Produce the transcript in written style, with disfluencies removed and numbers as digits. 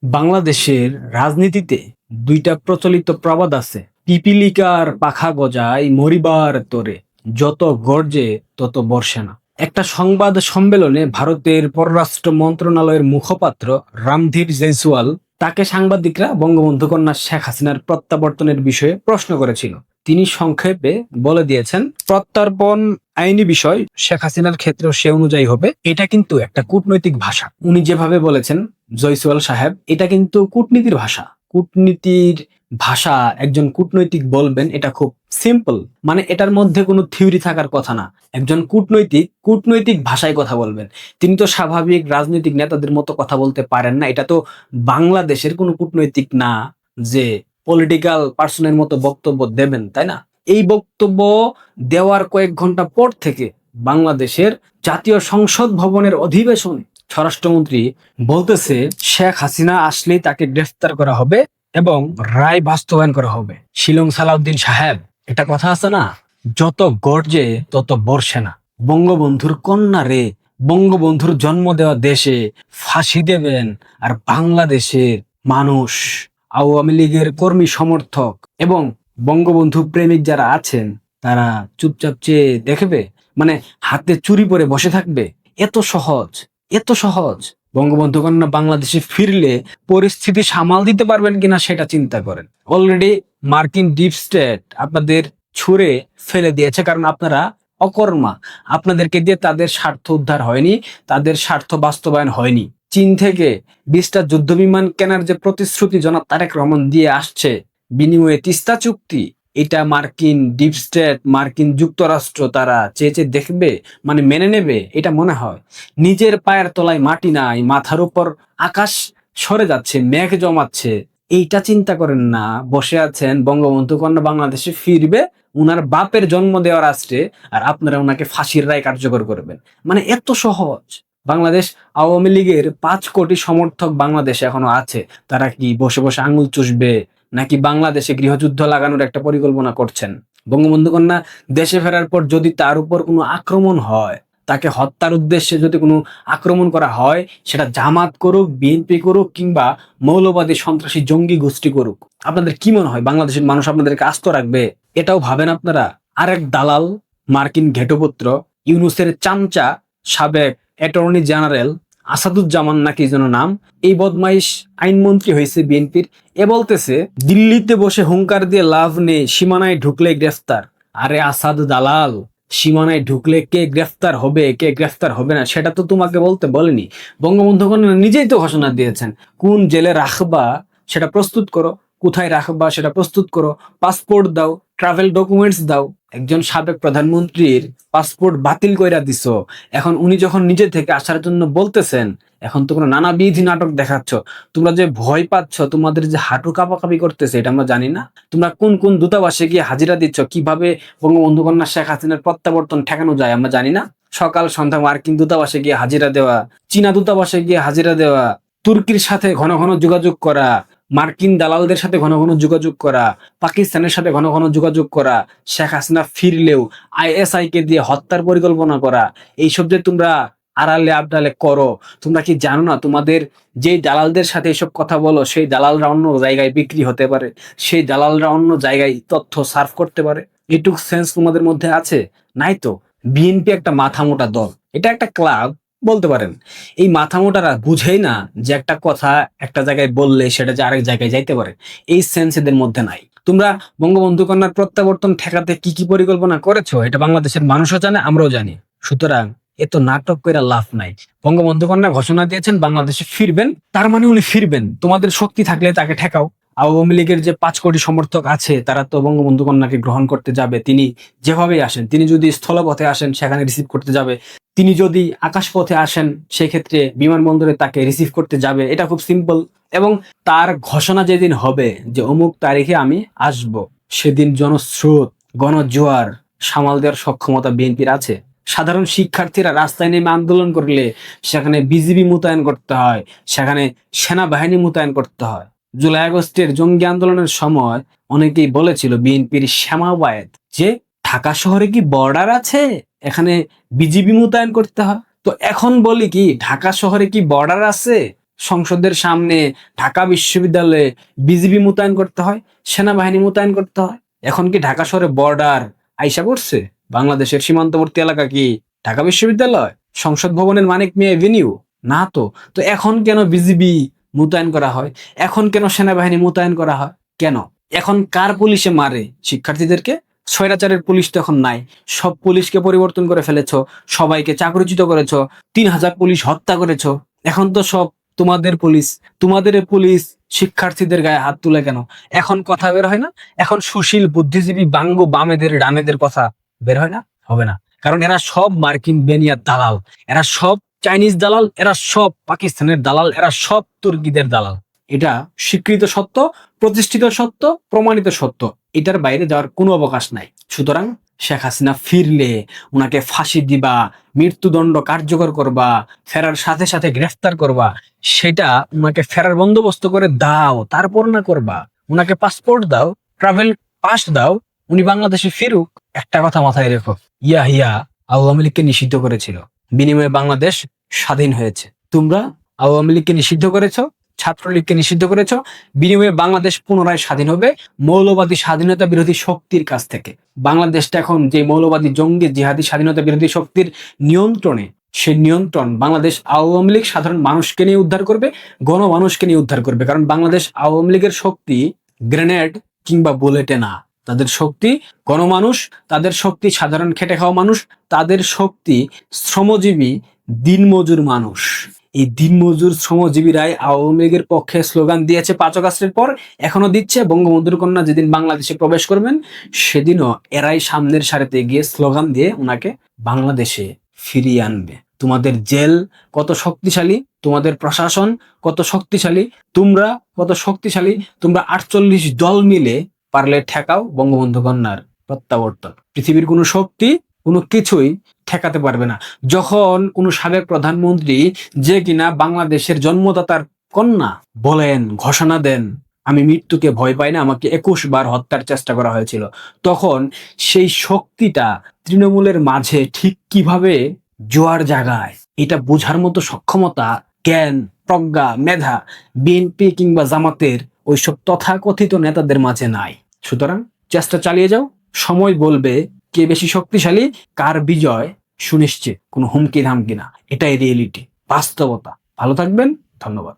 বাংলাদেশের রাজনীতিতে দুইটা প্রচলিত প্রবাদ আছে, পিপিলিকার পাখা গজায় মরিবার তোরে, যত গর্জে তত বর্ষে না। একটা সংবাদ সম্মেলনে ভারতের পররাষ্ট্র মন্ত্রণালয়ের মুখপাত্র রামধীর জয়সওয়াল তাকে সাংবাদিকরা বঙ্গবন্ধু কন্যা শেখ হাসিনার প্রত্যাবর্তনের বিষয়ে প্রশ্ন করেছিল। তিনি সংক্ষেপে বলে দিয়েছেন, প্রত্যর্পণ আইনি বিষয়, শেখ হাসিনার ক্ষেত্রেও সে অনুযায়ী হবে। এটা কিন্তু একটা কূটনৈতিক ভাষা। উনি যেভাবে বলেছেন জয়সওয়াল সাহেব, এটা কিন্তু কূটনীতির ভাষা। কূটনীতির ভাষা একজন কূটনৈতিক বলবেন, এটা খুব সিম্পল। মানে এটার মধ্যে কোনো থিওরি থাকার কথা না। একজন কূটনৈতিক কূটনৈতিক ভাষায় কথা বলবেন। তিনি তো স্বাভাবিক রাজনৈতিক নেতাদের মতো কথা বলতে পারেন না। এটা তো বাংলাদেশের কোনো কূটনৈতিক না যে পলিটিক্যাল পার্সনের মতো বক্তব্য দেবেন, তাই না? এই বক্তব্য দেওয়ার কয়েক ঘন্টা পর থেকে বাংলাদেশের জাতীয় সংসদ ভবনের অধিবেশনে স্বরাষ্ট্রমন্ত্রী বলতেছে, শেখ হাসিনা আসলেই তাকে গ্রেফতার করা হবে এবং রায় বাস্তবায়ন করা হবে। শিলং সালাউদ্দিন সাহেব, এটা কথা আছে না, যত গর্জে তত বর্ষে না। বঙ্গবন্ধুর কন্যা রে, বঙ্গবন্ধুর জন্ম দেওয়া দেশে ফাঁসি দেবেন, আর বাংলাদেশের মানুষ, আওয়ামী লীগের কর্মী সমর্থক এবং বঙ্গবন্ধু প্রেমিক যারা আছেন তারা চুপচাপ চেয়ে দেখবে, মানে হাতে চুরি পরে বসে থাকবে? এত সহজ, এত সহজ। বঙ্গবন্ধু কন্যা বাংলাদেশে ফিরলে পরিস্থিতি সামাল দিতে পারবেন কিনা সেটা চিন্তা করেন। অলরেডি মার্কিন ডিপ স্টেট আপনাদের ছুঁড়ে ফেলে দিয়েছে, কারণ আপনারা অকর্মা। আপনাদেরকে দিয়ে তাদের স্বার্থ উদ্ধার হয়নি, তাদের স্বার্থ বাস্তবায়ন হয়নি। চীন থেকে 20টা যুদ্ধ বিমান কেনার যে প্রতিশ্রুতি জনাব তারেক রহমান দিয়ে আসছে বিনিময়ে তিস্তা চুক্তি, এটা মার্কিন ডিপ স্টেট, মার্কিন যুক্তরাষ্ট্র তারা চেয়ে চেয়ে দেখবে, মানে মেনে নেবে? এটা মনে হয়? নিজের পায়ের তলায় মাটি নাই, মাথার উপর আকাশ সরে যাচ্ছে, মেঘ জমাচ্ছে, এইটা চিন্তা করেন না। বসে আছেন বঙ্গবন্ধু কন্যা বাংলাদেশে ফিরবে, উনার বাপের জন্ম দেওয়ার রাষ্ট্রে, আর আপনারা ওনাকে ফাঁসির রায় কার্যকর করবেন। মানে এত সহজ। বাংলাদেশ আওয়ামী লীগের 5 কোটি সমর্থক বাংলাদেশে এখনো আছে। তারা কি বসে বসে আঙুল চুষবে, নাকি বাংলাদেশে গৃহযুদ্ধ লাগানোর একটা পরিকল্পনা করছেন? বঙ্গবন্ধু কন্যা দেশে ফেরার পর যদি তার উপর কোনো আক্রমণ হয়, তাকে হত্যার উদ্দেশ্যে যদি কোনো আক্রমণ করা হয়, সেটা জামাত করুক, বিএনপি করুক, কিংবা মৌলবাদী সন্ত্রাসী জঙ্গি গোষ্ঠী করুক, আপনাদের কি মনে হয় বাংলাদেশের মানুষ আপনাদেরকে আস্ত রাখবে? এটাও ভাবেন আপনারা? আরেক দালাল, মার্কিন ঘেটপুত্র, ইউনূসের চামচা, সাবেক অ্যাটর্নি জেনারেল আসাদুজ্জামান নাকি যেন নাম, এই বদমাইশ আইনমন্ত্রী হয়েছে বিএনপির। এ বলতেছে দিল্লিতে বসে হুঙ্কার দিয়ে লাভ নেই, সীমানায় ঢুকলে গ্রেফতার। আরে আসাদ দালাল, সীমানায় ঢুকলে কে গ্রেফতার হবে, কে গ্রেফতার হবে না সেটা তো তোমাকে বলতে বলেনি। বঙ্গবন্ধু কন্যা নিজেই তো ঘোষণা দিয়েছেন, কোন জেলে রাখবা সেটা প্রস্তুত করো, কোথায় রাখবা সেটা প্রস্তুত করো, পাসপোর্ট দাও, ট্রাভেল ডকুমেন্টস দাও। একজন সাবেক প্রধানমন্ত্রীর পাসপোর্ট বাতিল কইরা দিছো, এখন উনি যখন নিজে থেকে আসার জন্য বলতেছেন, এখন তোমরা নানাবিধ নাটক দেখাচ্ছ। তোমরা যে ভয় পাচ্ছ, তোমাদের যে হাঁটু কাঁপাকাঁপি করতেছে, এটা আমরা জানি না? তোমরা কোন কোন দূতাবাসে গিয়ে হাজিরা দিচ্ছ, কিভাবে বঙ্গবন্ধু কন্যা শেখ হাসিনার প্রত্যাবর্তন ঠেকানো যায় আমরা জানি না? সকাল সন্ধ্যা মার্কিন দূতাবাসে গিয়ে হাজিরা দেওয়া, চীনা দূতাবাসে গিয়ে হাজিরা দেওয়া, তুর্কির সাথে ঘন ঘন যোগাযোগ করা, মার্কিন দালালদের সাথে ঘন ঘন যোগাযোগ করা, পাকিস্তানের সাথে ঘন ঘন যোগাযোগ করা, শেখ হাসিনা ফিরলেও আইএসআই কে দিয়ে হত্যার পরিকল্পনা করা, এইসব যে তোমরা আড়ালে আবডালে করো, তোমরা কি জানো না তোমাদের যে দালালদের সাথে এসব কথা বলো, সেই দালালরা অন্য জায়গায় বিক্রি হতে পারে, সেই দালালরা অন্য জায়গায় তথ্য সার্ভ করতে পারে? এটুক সেন্স তোমাদের মধ্যে আছে? নাই তো। বিএনপি একটা মাথা মোটা দল, এটা একটা ক্লাব বলতে পারেন। এই মাথা মোটারা বুঝেই না যে একটা কথা একটা জায়গায় বললে সেটা যে আরেক জায়গায় যাইতে পারে, এই সেন্স এদের মধ্যে নাই। তোমরা বঙ্গবন্ধু কন্যার প্রত্যাবর্তন ঠেকাতে কি কি পরিকল্পনা করেছো এটা বাংলাদেশের মানুষও জানে, আমরাও জানি। সুতরাং এত নাটক কইরা লাভ নাই। বঙ্গবন্ধু কন্যা ঘোষণা দিয়েছেন বাংলাদেশে ফিরবেন, তার মানে উনি ফিরবেন। তোমাদের শক্তি থাকলে তাকে ঠেকাও। আওয়ামী লীগের যে 5 কোটি সমর্থক আছে তারা তো বঙ্গবন্ধু কন্যাকে গ্রহণ করতে যাবে। তিনি যেভাবে আসেন, তিনি যদি স্থলপথে আসেন সেখানে রিসিভ করতে যাবে, তিনি যদি আকাশপথে আসেন সেক্ষেত্রে বিমানবন্দরে তাকে রিসিভ করতে যাবে। এটা খুব সিম্পল। এবং তার ঘোষণা যেদিন হবে যে অমুক তারিখে আমি আসব, সেদিন জনস্রোত, গণজোয়ার সামাল দেওয়ার সক্ষমতা বিএনপির আছে। সাধারণ শিক্ষার্থীরা রাস্তায় নেমে আন্দোলন করলে সেখানে বিজিবি মোতায়েন করতে হয়, সেখানে সেনাবাহিনী মোতায়েন করতে হয়। জুলাই আগস্টের জঙ্গি আন্দোলনের সময় অনেকেই বলেছিল বিএনপির শ্যামাবায়েত যে ঢাকা শহরে কি বর্ডার আছে, এখানে বিজিবি মোতায়েন করতে হয়। তো এখন বলি কি, ঢাকা শহরে কি বর্ডার আছে? সংসদের সামনে, ঢাকা বিশ্ববিদ্যালয়ে বিজিবি মোতায়েন করতে হয়, সেনাবাহিনী মোতায়েন করতে হয়? এখন কি ঢাকা শহরে বর্ডার আইসা পড়ছে? বাংলাদেশের সীমান্তবর্তী এলাকা কি ঢাকা বিশ্ববিদ্যালয়, সংসদ ভবনের মানিক মিয়া এভিনিউ? না তো। তো এখন কেন বিজিবি মোতায়েন করা হয়? এখন কেন সেনাবাহিনী মোতায়েন করা হয়? কেন? এখন কার পুলিশে মারে শিক্ষার্থীদেরকে? স্বৈরাচারের পুলিশ তো এখন নাই। সব পুলিশকে পরিবর্তন করে ফেলেছো, সবাইকে চাকরিচ্যুত করেছো, 3,000 পুলিশ হত্যা করেছো। এখন তো সব তোমাদের পুলিশ। তোমাদের এই পুলিশ শিক্ষার্থীদের গায়ে হাত তুলে কেন? এখন কথা বের হয় না? এখন সুশীল বুদ্ধিজীবী বাঙ্গু বামেদের ডানেদের কথা বের হয় না? হবে না, কারণ এরা সব মার্কিন বেনিয়ার দালাল, এরা সব চাইনিজ দালাল, এরা সব পাকিস্তানের দালাল, এরা সব তুর্কিদের দালাল। এটা স্বীকৃত সত্য, প্রতিষ্ঠিত সত্য, প্রমাণিত সত্য। এটার বাইরে যাওয়ার কোনো অবকাশ নাই। সুতরাং শেখ হাসিনা ফিরলে উনাকে ফাঁসি দিবা, মৃত্যুদণ্ড কার্যকর করবা, ফেরার সাথে সাথে গ্রেফতার করবা, সেটা উনাকে ফেরার বন্দোবস্ত করে দাও, তারপর না করবা। উনাকে পাসপোর্ট দাও, ট্রাভেল পাস দাও, উনি বাংলাদেশে ফিরুক। একটা কথা মাথায় রেখো, ইয়াহিয়া আওয়ামী লীগকে নিষিদ্ধ করেছিল, বিনিময়ে বাংলাদেশ স্বাধীন হয়েছে। তোমরা আওয়ামী লীগকে নিষিদ্ধ করেছো, ছাত্রলীগকে নিষিদ্ধ করেছো, বিনিময়ে বাংলাদেশ পুনরায় স্বাধীন হবে মৌলবাদী স্বাধীনতা বিরোধী শক্তির কাছ থেকে। বাংলাদেশটা এখন যে মৌলবাদী জঙ্গি জিহাদি স্বাধীনতা বিরোধী শক্তির নিয়ন্ত্রণে, সেই নিয়ন্ত্রণ বাংলাদেশ আওয়ামী লীগ সাধারণ মানুষকে নিয়ে উদ্ধার করবে, গণমানুষকে নিয়ে উদ্ধার করবে। কারণ বাংলাদেশ আওয়ামী লীগের শক্তি গ্রেনেড কিংবা বুলেটে না, তাদের শক্তি গণমানুষ, তাদের শক্তি সাধারণ খেটে খাওয়া মানুষ, তাদের শক্তি শ্রমজীবী দিনমজুর মানুষ। এই দিনমজুর শ্রমজীবীরাই আওয়ামী লীগের পক্ষে স্লোগান দিয়েছে 5 আগস্টের পর, এখনো দিচ্ছে। বঙ্গবন্ধুর কন্যা যেদিন বাংলাদেশে প্রবেশ করবেন সেদিনও এরাই সামনের সারিতে গিয়ে স্লোগান দিয়ে ওনাকে বাংলাদেশে ফিরিয়ে আনবে। তোমাদের জেল কত শক্তিশালী, তোমাদের প্রশাসন কত শক্তিশালী, তোমরা কত শক্তিশালী, তোমরা 48 দল মিলে পারলে ঠেকাও বঙ্গবন্ধু কন্যার প্রত্যাবর্তন। পৃথিবীর কোনো শক্তি কোনো কিছুই ঠেকাতে পারবে না। যখন কোনো সাবেক প্রধানমন্ত্রী, যে কিনা বাংলাদেশের জন্মদাতার কন্যা, বলেন, ঘোষণা দেন, আমি মৃত্যুকে ভয় পাই না, আমাকে 21 বার হত্যার চেষ্টা করা হয়েছিল, তখন সেই শক্তিটা তৃণমূলের মাঝে ঠিক কিভাবে জোয়ার জাগায়, এটা বোঝার মতো সক্ষমতা, জ্ঞান, প্রজ্ঞা, মেধা বিএনপি কিংবা জামাতের ওইসব তথাকথিত নেতাদের মাঝে নাই। সুতরাং চেষ্টা চালিয়ে যাও, সময় বলবে কে বেশি শক্তিশালী, কার বিজয় সুনিশ্চিত, কোনো হুমকি ধামকি না। এটাই রিয়েলিটি, বাস্তবতা। ভালো থাকবেন, ধন্যবাদ।